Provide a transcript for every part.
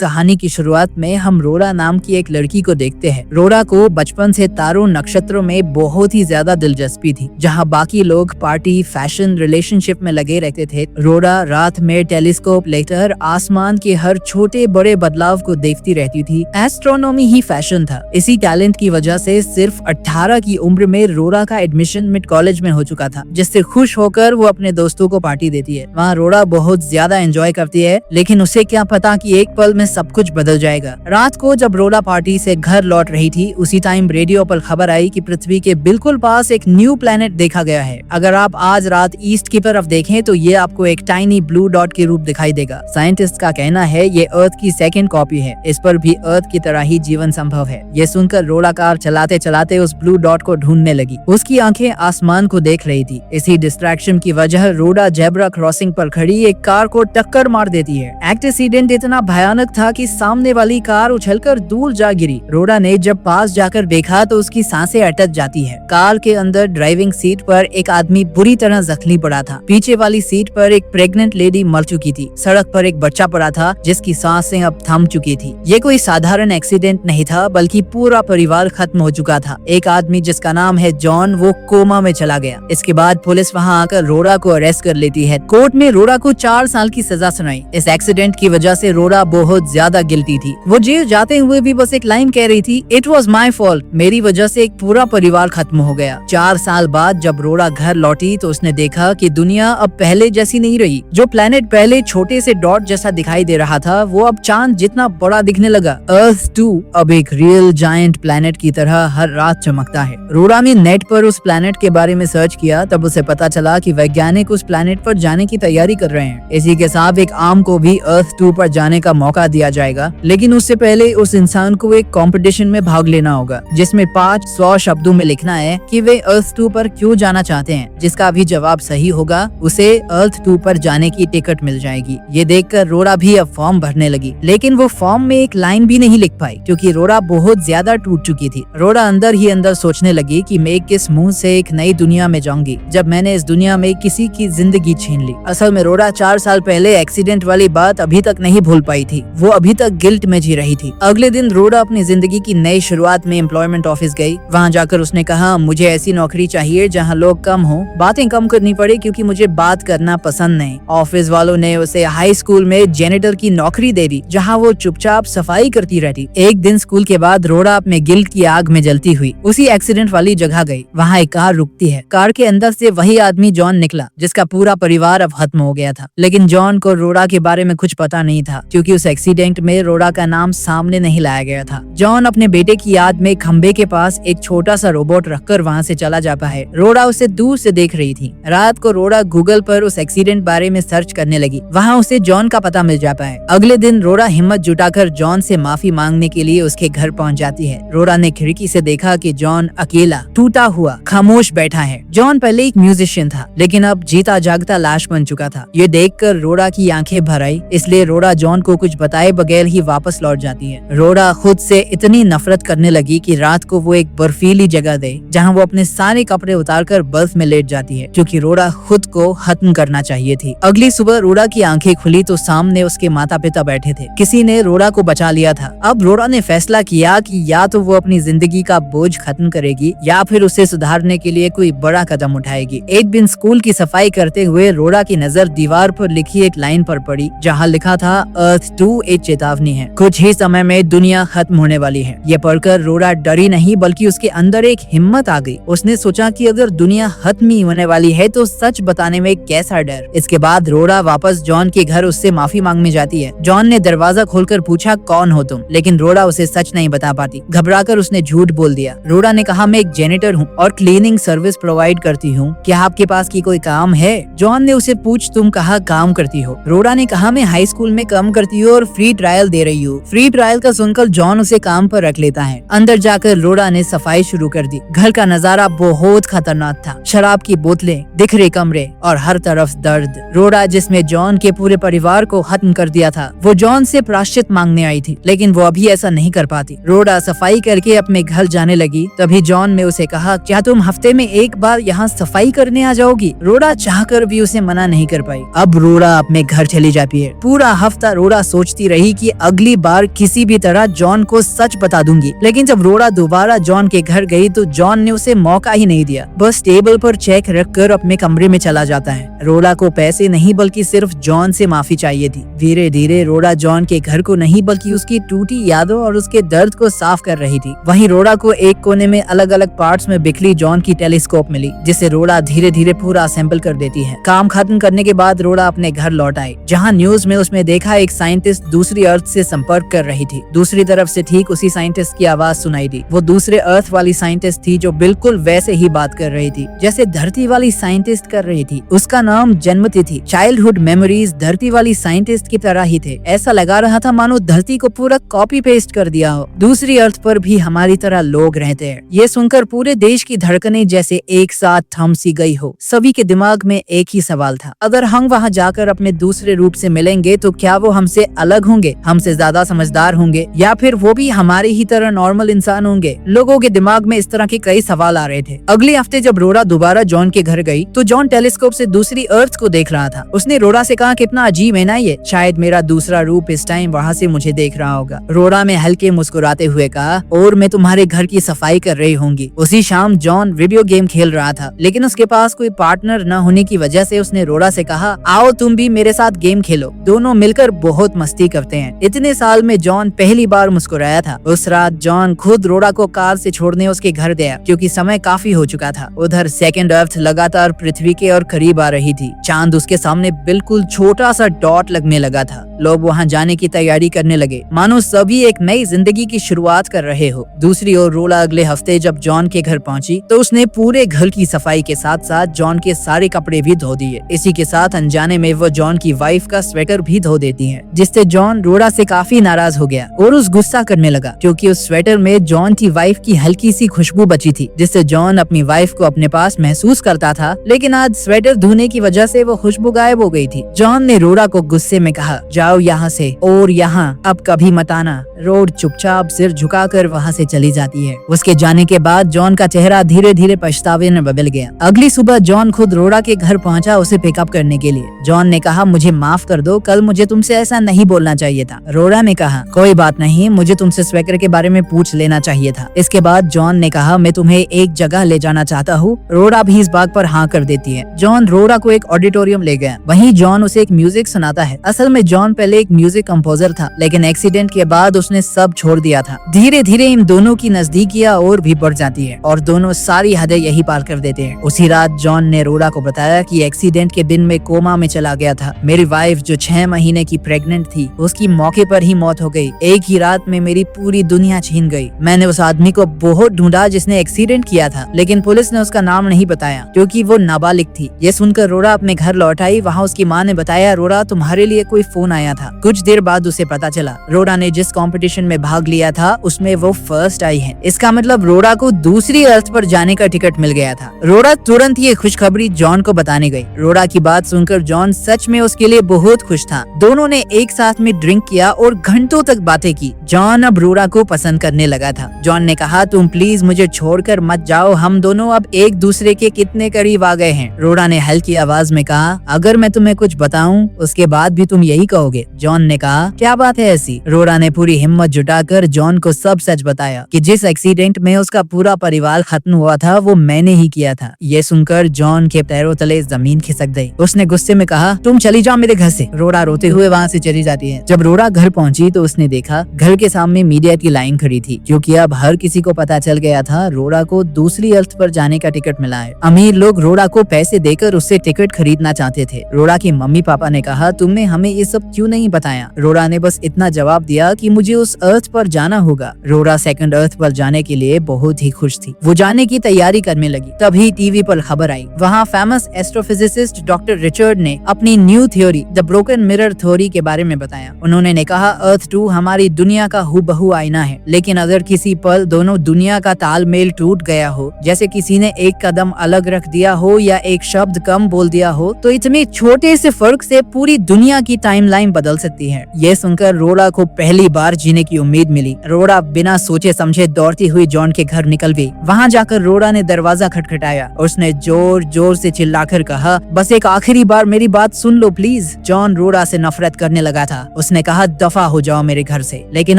कहानी की शुरुआत में हम रोरा नाम की एक लड़की को देखते हैं। रोरा को बचपन से तारों नक्षत्रों में बहुत ही ज्यादा दिलचस्पी थी। जहां बाकी लोग पार्टी, फैशन, रिलेशनशिप में लगे रहते थे, रोरा रात में टेलीस्कोप लेकर आसमान के हर छोटे बड़े बदलाव को देखती रहती थी। एस्ट्रोनॉमी ही फैशन था। इसी टैलेंट की वजह से सिर्फ 18 की उम्र में रोरा का एडमिशन मिड कॉलेज में हो चुका था, जिससे खुश होकर वो अपने दोस्तों को पार्टी देती है। वहाँ रोरा बहुत ज्यादा एंजॉय करती है, लेकिन उसे क्या पता कि एक पल में सब कुछ बदल जाएगा। रात को जब रोरा पार्टी से घर लौट रही थी, उसी टाइम रेडियो पर खबर आई कि पृथ्वी के बिल्कुल पास एक न्यू प्लेनेट देखा गया है। अगर आप आज रात ईस्ट की तरफ देखें तो ये आपको एक टाइनी ब्लू डॉट के रूप दिखाई देगा। साइंटिस्ट का कहना है ये अर्थ की सेकंड कॉपी है। इस पर भी अर्थ की तरह ही जीवन संभव है। ये सुनकर रोरा कार चलाते चलाते उस ब्लू डॉट को ढूंढने लगी। उसकी आंखें आसमान को देख रही थी। इसी डिस्ट्रैक्शन की वजह रोरा जेब्रा क्रॉसिंग पर खड़ी एक कार को टक्कर मार देती है। एक्सीडेंट इतना भयानक था कि सामने वाली कार उछलकर दूर जा गिरी। रोरा ने जब पास जाकर देखा तो उसकी सांसें अटक जाती है। कार के अंदर ड्राइविंग सीट पर एक आदमी बुरी तरह जख्मी पड़ा था। पीछे वाली सीट पर एक प्रेग्नेंट लेडी मर चुकी थी। सड़क पर एक बच्चा पड़ा था जिसकी सांसें अब थम चुकी थी। ये कोई साधारण एक्सीडेंट नहीं था, बल्कि पूरा परिवार खत्म हो चुका था। एक आदमी जिसका नाम है जॉन, वो कोमा में चला गया। इसके बाद पुलिस वहाँ आकर रोरा को अरेस्ट कर लेती है। कोर्ट में रोरा को 4 साल की सजा सुनाई। इस एक्सीडेंट की वजह से रोरा बहुत ज्यादा गिल्टी थी। वो जेल जाते हुए भी बस एक लाइन कह रही थी, इट वॉज माई फॉल्ट। मेरी वजह से एक पूरा परिवार खत्म हो गया। 4 साल बाद जब रोरा घर लौटी तो उसने देखा कि दुनिया अब पहले जैसी नहीं रही। जो प्लेनेट पहले छोटे से डॉट जैसा दिखाई दे रहा था, वो अब चांद जितना बड़ा दिखने लगा। अर्थ 2 अब एक रियल जायंट प्लेनेट की तरह हर रात चमकता है। रोरा ने नेट पर उस प्लेनेट के बारे में सर्च किया, तब उसे पता चला कि वैज्ञानिक उस प्लेनेट पर जाने की तैयारी कर रहे हैं। इसी के साथ एक आम को भी अर्थ 2 पर जाने का मौका दिया जाएगा, लेकिन उससे पहले उस इंसान को एक कंपटीशन में भाग लेना होगा, जिसमें 500 शब्दों में लिखना है कि वे अर्थ 2 पर क्यों जाना चाहते हैं। जिसका भी जवाब सही होगा उसे अर्थ 2 पर जाने की टिकट मिल जाएगी। ये देखकर रोरा भी अब फॉर्म भरने लगी, लेकिन वो फॉर्म में एक लाइन भी नहीं लिख पाई क्योंकि रोरा बहुत ज्यादा टूट चुकी थी। रोरा अंदर ही अंदर सोचने लगी कि मैं किस मुंह से एक नई दुनिया में जाऊंगी जब मैंने इस दुनिया में किसी की जिंदगी छीन ली। असल में रोरा 4 साल पहले एक्सीडेंट वाली बात अभी तक नहीं भूल पाई थी। वो अभी तक गिल्ट में जी रही थी। अगले दिन रोरा अपनी जिंदगी की नई शुरुआत में एम्प्लॉयमेंट ऑफिस गई। वहाँ जाकर उसने कहा, मुझे ऐसी नौकरी चाहिए जहाँ लोग कम हो, बातें कम करनी पड़े क्योंकि मुझे बात करना पसंद नहीं। ऑफिस वालों ने उसे हाई स्कूल में जेनिटर की नौकरी दे दी, जहाँ वो चुपचाप सफाई करती रहती। एक दिन स्कूल के बाद रोरा अपने गिल्ट की आग में जलती हुई उसी एक्सीडेंट वाली जगह गई। वहाँ एक कार रुकती है। कार के अंदर से वही आदमी जॉन निकला जिसका पूरा परिवार अब खत्म हो गया था। लेकिन जॉन को रोरा के बारे में कुछ पता नहीं था क्योंकि उस एक्सीडेंट में रोरा का नाम सामने नहीं लाया गया था। जॉन अपने बेटे की याद में खंबे के पास एक छोटा सा रोबोट रखकर वहाँ से चला जाता है। रोरा उसे दूर से देख रही थी। रात को रोरा गूगल पर उस एक्सीडेंट बारे में सर्च करने लगी। वहाँ उसे जॉन का पता मिल जाता है। अगले दिन रोरा हिम्मत जुटाकर जॉन से माफी मांगने के लिए उसके घर पहुँच जाती है। रोरा ने खिड़की से देखा कि जॉन अकेला, टूटा हुआ, खामोश बैठा है। जॉन पहले एक म्यूजिशियन था, लेकिन अब जीता जागता लाश बन चुका था। ये देखकर रोरा की आंखें भर आई, इसलिए रोरा जॉन को कुछ बताए बगैर ही वापस लौट जाती है। रोरा खुद से इतनी नफरत करने लगी कि रात को वो एक बर्फीली जगह गई जहाँ वो अपने सारे कपड़े उतारकर बर्फ में लेट जाती है, क्योंकि रोरा खुद को खत्म करना चाहिए थी। अगली सुबह रोरा की आंखें खुली तो सामने उसके माता पिता बैठे थे। किसी ने रोरा को बचा लिया था। अब रोरा ने फैसला किया कि या तो वो अपनी जिंदगी का बोझ खत्म करेगी या फिर उसे सुधारने के लिए कोई बड़ा कदम उठाएगी। एक दिन स्कूल की सफाई करते हुए रोरा की नजर दीवार पर लिखी एक लाइन पर पड़ी जहाँ लिखा था, अर्थ 2 एक चेतावनी है, कुछ ही समय में दुनिया खत्म होने वाली है। ये पढ़कर रोरा डरी नहीं, बल्कि उसके अंदर एक हिम्मत आ गई। उसने सोचा कि अगर दुनिया खत्म ही होने वाली है तो सच बताने में कैसा डर। इसके बाद रोरा वापस जॉन के घर उससे माफी मांगने जाती है। जॉन ने दरवाजा खोलकर पूछा, कौन हो तुम? लेकिन रोरा उसे सच नहीं बता पाती। घबराकर उसने झूठ बोल दिया। रोरा ने कहा, मैं एक जेनिटर हूँ और क्लीनिंग सर्विस प्रोवाइड करती हूँ। क्या आपके पास की कोई काम है? जॉन ने उसे पूछ, तुम कहाँ काम करती हो? रोरा ने कहा, मैं हाई स्कूल में काम करती हूँ और फ्री ट्रायल दे रही हूँ। फ्री ट्रायल का सुनकर जॉन उसे काम पर रख लेता है। अंदर जाकर रोरा ने सफाई शुरू कर दी। घर का नजारा बहुत खतरनाक था। शराब की बोतलें, बिखरे कमरे और हर तरफ दर्द। रोरा जिसमें जॉन के पूरे परिवार को खत्म कर दिया था, वो जॉन से प्रायश्चित मांगने आई थी, लेकिन वो अभी ऐसा नहीं कर पाती। रोरा सफाई करके अपने घर जाने लगी, तभी जॉन ने उसे कहा, क्या तुम हफ्ते में एक बार यहाँ सफाई करने आ जाओगी? रोरा चाहकर भी उसे मना नहीं कर पाई। अब रोरा अपने घर चली जाती है। पूरा हफ्ता रोरा सोचती रही कि अगली बार किसी भी तरह जॉन को सच बता दूंगी, लेकिन जब रोरा दोबारा जॉन के घर गई तो जॉन ने उसे मौका ही नहीं दिया। बस टेबल पर चेक रखकर अपने कमरे में चला जाता है। रोरा को पैसे नहीं बल्कि सिर्फ जॉन से माफी चाहिए थी। धीरे धीरे रोरा जॉन के घर को नहीं बल्कि उसकी टूटी यादों और उसके दर्द को साफ कर रही थी। वहीं रोरा को एक कोने में अलग अलग पार्ट्स में बिखरी जॉन की टेलीस्कोप मिली, जिसे रोरा धीरे धीरे पूरा असेंबल कर देती है। काम खत्म करने के बाद रोरा अपने घर लौट आई, जहाँ न्यूज में उसने देखा एक साइंटिस्ट दूसरी अर्थ से संपर्क कर रही थी। दूसरी तरफ से ठीक उसी साइंटिस्ट की आवाज सुनाई दी। वो दूसरे अर्थ वाली साइंटिस्ट थी जो बिल्कुल वैसे ही बात कर रही थी जैसे धरती वाली साइंटिस्ट कर रही थी। उसका नाम जन्मतिथि, चाइल्डहुड मेमोरीज धरती वाली साइंटिस्ट की तरह ही थे। ऐसा लगा रहा था मानो धरती को पूरा कॉपी पेस्ट कर दिया हो। दूसरी अर्थ पर भी हमारी तरह लोग रहते हैं। ये सुनकर पूरे देश की धड़कनें जैसे एक साथ थम सी गई हो। सभी के दिमाग में एक ही सवाल था, अगर हम वहाँ जाकर अपने दूसरे रूप से मिलेंगे तो क्या वो हमसे अलग होंगे, हमसे ज्यादा समझदार होंगे, या फिर वो भी हमारे ही तरह नॉर्मल इंसान होंगे? लोगों के दिमाग में इस तरह के कई सवाल आ रहे थे। अगले हफ्ते जब रोरा दोबारा जॉन के घर गई तो जॉन टेलीस्कोप से दूसरी अर्थ को देख रहा था। उसने रोरा से कहा, कितना अजीब है ना ये, शायद मेरा दूसरा रूप इस टाइम वहाँ से मुझे देख रहा होगा। रोरा में हल्के मुस्कुराते हुए कहा, और मैं तुम्हारे घर की सफाई कर रही होंगी। उसी शाम जॉन वीडियो गेम खेल रहा था, लेकिन उसके पास कोई पार्टनर न होने की वजह से उसने रोरा से कहा, आओ तुम भी मेरे साथ गेम खेलो। दोनों मिलकर बहुत मस्ती करते हैं। इतने साल में जॉन पहली बार मुस्कुराया था। उस रात जॉन खुद रोरा को कार से छोड़ने उसके घर गया, क्योंकि समय काफी हो चुका था। उधर सेकंड अर्थ लगातार पृथ्वी के और करीब आ रही थी। चांद उसके सामने बिल्कुल छोटा सा डॉट लगने लगा था। लोग वहाँ जाने की तैयारी करने लगे, मानो सभी एक नई जिंदगी की शुरुआत कर रहे हो। दूसरी ओर रोला अगले हफ्ते जब जॉन के घर पहुंची तो उसने पूरे घर की सफाई के साथ साथ जॉन के सारे कपड़े भी धो दिए। इसी के साथ अनजाने में वो जॉन की वाइफ का स्वेटर भी धो देती है, जिससे जॉन रोरा से काफी नाराज हो गया और उस गुस्सा करने लगा, क्योंकि उस स्वेटर में जॉन की वाइफ की हल्की सी खुशबू बची थी, जिससे जॉन अपनी वाइफ को अपने पास महसूस करता था। लेकिन आज स्वेटर धोने की वजह से वो खुशबू गायब हो गई थी। जॉन ने रोरा को गुस्से में कहा, जाओ यहाँ से और यहाँ अब कभी मत आना। रोड चुपचाप सिर झुकाकर वहाँ से चली जाती है। उसके जाने के बाद जॉन का चेहरा धीरे धीरे पछतावे में बदल गया। अगली सुबह जॉन खुद रोरा के घर पहुंचा उसे पिकअप करने के लिए। जॉन ने कहा, मुझे माफ कर दो, कल मुझे तुमसे ऐसा नहीं बोलना चाहिए था। रोरा ने कहा, कोई बात नहीं, मुझे तुमसे स्वेटर के बारे में पूछ लेना चाहिए था। इसके बाद जॉन ने कहा, मैं तुम्हें एक जगह ले जाना चाहता हूँ। रोरा भी इस बात पर हाँ कर देती है। जॉन रोरा को एक ऑडिटोरियम ले गया। वहीं जॉन उसे एक म्यूजिक सुनाता है। असल में जॉन पहले एक म्यूजिक कंपोजर था, लेकिन एक्सीडेंट के बाद उसने सब छोड़ दिया था। धीरे धीरे इन दोनों की नजदीकियां और भी बढ़ जाती है और दोनों सारी हदें यही पार कर देते हैं। उसी रात जॉन ने रोरा को बताया कि एक्सीडेंट के दिन में कोमा में चला गया था। मेरी वाइफ जो 6 महीने की प्रेग्नेंट थी, उसकी मौके पर ही मौत हो गई। एक ही रात में मेरी पूरी दुनिया छीन गई। मैंने उस आदमी को बहुत ढूंढा जिसने एक्सीडेंट किया था, लेकिन पुलिस ने उसका नाम नहीं बताया क्योंकि वो नाबालिग थी। ये सुनकर रोरा अपने घर लौट आई। वहाँ उसकी माँ ने बताया, रोरा तुम्हारे लिए कोई फोन आया था। कुछ देर बाद उसे पता चला रोरा ने जिस कंपटीशन में भाग लिया था उसमें वो फर्स्ट आई है। इसका मतलब रोरा को दूसरी अर्थ पर जाने का टिकट मिल गया था। रोरा तुरंत ये खुशखबरी जॉन को बताने गई। रोरा की बात सुनकर जॉन सच में उसके लिए बहुत खुश था। दोनों ने एक साथ में ड्रिंक किया और घंटों तक बातें की। जॉन अब रोरा को पसंद करने लगा था। जॉन ने कहा, तुम प्लीज मुझे छोड़कर मत जाओ, हम दोनों अब एक दूसरे के कितने करीब आ गए हैं। रोरा ने हल्की आवाज में कहा, अगर मैं तुम्हें कुछ बताऊं उसके बाद भी तुम यही कहोगे। जॉन ने कहा, क्या बात है ऐसी? रोरा ने पूरी हिम्मत जुटाकर जॉन को सब सच बताया कि जिस एक्सीडेंट में उसका पूरा परिवार खत्म हुआ था वो मैंने ही किया था। ये सुनकर जॉन के पैरों तले जमीन खिसक गई। उसने गुस्से में कहा, तुम चली जाओ मेरे घर से। रोरा रोते हुए वहाँ से चली जाती है। जब रोरा घर पहुंची तो उसने देखा घर के सामने मीडिया की लाइन खड़ी थी, क्योंकि अब हर किसी को पता चल गया था रोरा को दूसरी अर्थ पर जाने का टिकट मिला है। अमीर लोग रोरा को पैसे देकर उससे टिकट खरीदना चाहते थे। रोरा के मम्मी पापा ने कहा, तुमने हमें ये सब क्यों नहीं बताया? रोरा ने बस इतना जवाब दिया कि मुझे उस अर्थ पर जाना होगा। रोरा सेकंड अर्थ पर जाने के लिए बहुत ही खुश थी। वो जाने की तैयारी करने लगी। तभी टीवी पर खबर आई। वहाँ फेमस एस्ट्रोफिजिसिस्ट डॉक्टर रिचर्ड ने अपनी new theory the broken mirror theory के बारे में बताया। उन्होंने कहा, अर्थ 2 हमारी दुनिया का हूबहू हूबहू आईना है, लेकिन अगर किसी पल दोनों दुनिया का तालमेल टूट गया हो, जैसे किसी ने एक कदम अलग रख दिया हो या एक शब्द कम बोल दिया हो, तो इतने छोटे से फर्क से पूरी दुनिया की टाइमलाइन बदल सकती है। ये सुनकर रोड़ा को पहली बार जीने की उम्मीद मिली। रोड़ा बिना सोचे समझे दौड़ती हुई जॉन के घर निकल गई। वहाँ जाकर रोड़ा ने दरवाजा खटखटाया। उसने जोर जोर से चिल्लाकर कहा, बस एक आखिरी बार मेरी बात सुन लो प्लीज। जॉन रोड़ा से नफरत करने लगा था। उसने कहा, दफा हो जाओ मेरे घर से। लेकिन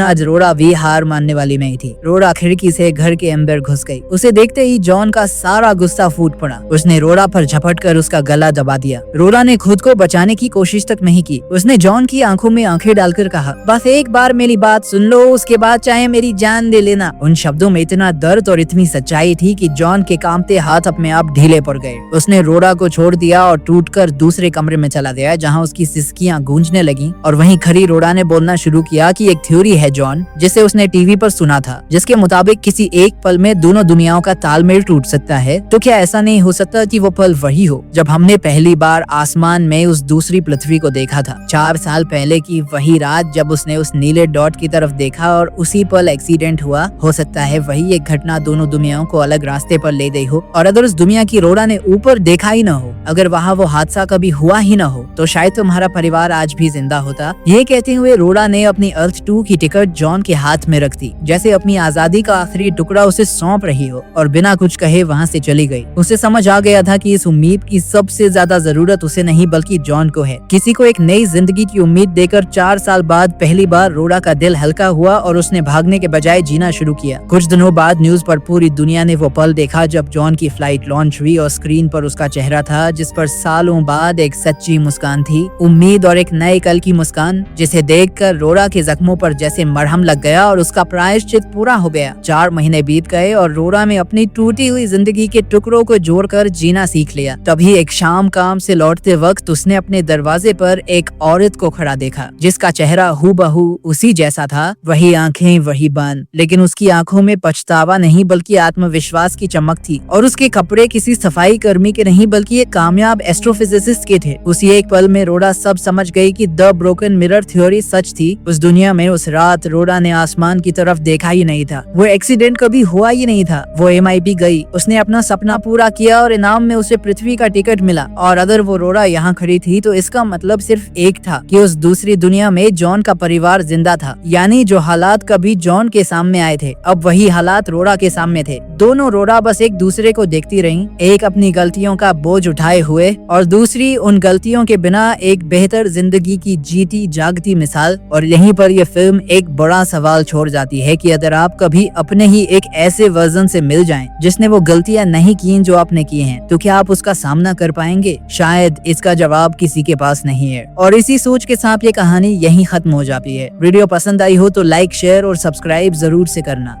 आज रोड़ा भी हार मानने वाली नहीं थी। रोड़ा खिड़की से घर के अंदर घुस गई। उसे देखते ही जॉन का सारा गुस्सा फूट पड़ा। उसने रोड़ा पर झपट कर उसका गला दबा दिया। रोड़ा ने खुद को बचाने की कोशिश तक नहीं की। उसने जॉन की आंखों में आंखें डालकर कहा, बस एक बार मेरी बात सुन लो, उसके बाद चाहे मेरी जान ले लेना। उन शब्दों में इतना दर्द और इतनी सच्चाई थी कि जॉन के कांपते हाथ अपने आप ढीले पड़ गए। उसने रोड़ा को छोड़ दिया और टूटकर दूसरे कमरे में चला गया, जहाँ उसकी सिसकियां गूंजने लगी। और वहीं खड़ी रोड़ा ने बोलना शुरू किया कि एक थ्योरी है जॉन, जिसे उसने टीवी पर सुना था, जिसके मुताबिक किसी एक पल में दोनों दुनियाओं का तालमेल टूट सकता है। तो क्या ऐसा नहीं हो सकता कि वो पल वही हो जब हमने पहली बार आसमान में उस दूसरी पृथ्वी को देखा था? 4 साल पहले की वही रात जब उसने उस नीले डॉट की तरफ देखा और उसी पल एक्सीडेंट हुआ। हो सकता है वही एक घटना दोनों दुनियाओं को अलग रास्ते पर ले गई हो। और अगर उस दुनिया की रोड़ा ने ऊपर देखा ही न हो, अगर वहाँ वो हादसा कभी हुआ ही न हो, तो शायद तुम्हारा परिवार आज भी जिंदा होता। ये कहते हुए रोड़ा ने अपनी अर्थ 2 की टिकट जॉन के हाथ में रख दी, जैसे अपनी आजादी का आखिरी टुकड़ा उसे सौंप रही हो, और बिना कुछ कहे वहाँ से चली गई। उसे समझ आ गया था कि इस उम्मीद की सबसे ज्यादा जरूरत उसे नहीं बल्कि जॉन को है। किसी को एक नई जिंदगी की उम्मीद देकर 4 साल बाद पहली बार रोड़ा का दिल हल्का हुआ और उसने भागने के बजाय जीना शुरू किया। कुछ दिनों बाद न्यूज पर पूरी दुनिया ने वो पल देखा जब जॉन की फ्लाइट लॉन्च हुई और स्क्रीन पर उसका चेहरा था, जिस पर सालों बाद एक सच्ची मुस्कान थी, उम्मीद और एक नए कल की मुस्कान, जिसे देखकर रोड़ा के जख्मों पर जैसे मरहम लग गया और उसका प्रायश्चित पूरा हो गया। 4 महीने बीत गए और रोड़ा में अपनी टूटी हुई जिंदगी के टुकड़ों को जोड़कर जीना सीख लिया। तभी एक शाम काम से लौटते वक्त उसने अपने दरवाजे पर एक औरत को खड़ा देखा, जिसका चेहरा हूबहू उसी जैसा था, वही आंखें वही बाल, लेकिन उसकी आंखों में पछतावा नहीं बल्कि आत्मविश्वास की चमक थी। और उसके कपड़े किसी सफाई कर्मी के नहीं बल्कि एक कामयाब एस्ट्रोफिजिसिस्ट के थे। उसी एक पल में रोड़ा सब समझ गई कि द ब्रोकन मिरर थ्योरी सच थी। उस दुनिया में उस रात रोड़ा ने आसमान की तरफ देखा ही नहीं था। वो एक्सीडेंट कभी हुआ ही नहीं था। वो MIB गई, उसने अपना सपना पूरा किया और इनाम में उसे पृथ्वी का टिकट मिला। और अगर वो रोड़ा यहाँ खड़ी थी तो इसका मतलब सिर्फ एक था कि उस दूसरी दुनिया में जॉन का परिवार जिंदा था। यानी जो हालात कभी जॉन के सामने आए थे, अब वही हालात रोड़ा के सामने थे। दोनों रोड़ा बस एक दूसरे को देखती रहीं, एक अपनी गलतियों का बोझ उठाए हुए और दूसरी उन गलतियों के बिना एक बेहतर जिंदगी की जीती जागती मिसाल। और यहीं पर यह फिल्म एक बड़ा सवाल छोड़ जाती है कि अगर आप कभी अपने ही एक ऐसे वर्जन से मिल जाएं जिसने वो गलतियां नहीं की जो आपने की हैं, तो क्या आप उसका सामना कर पाएंगे? शायद इसका जवाब किसी के पास नहीं है। और इसी सोच के साथ ये कहानी यहीं खत्म हो जाती है। वीडियो पसंद आई हो तो लाइक, शेयर और सब्सक्राइब जरूर से करना।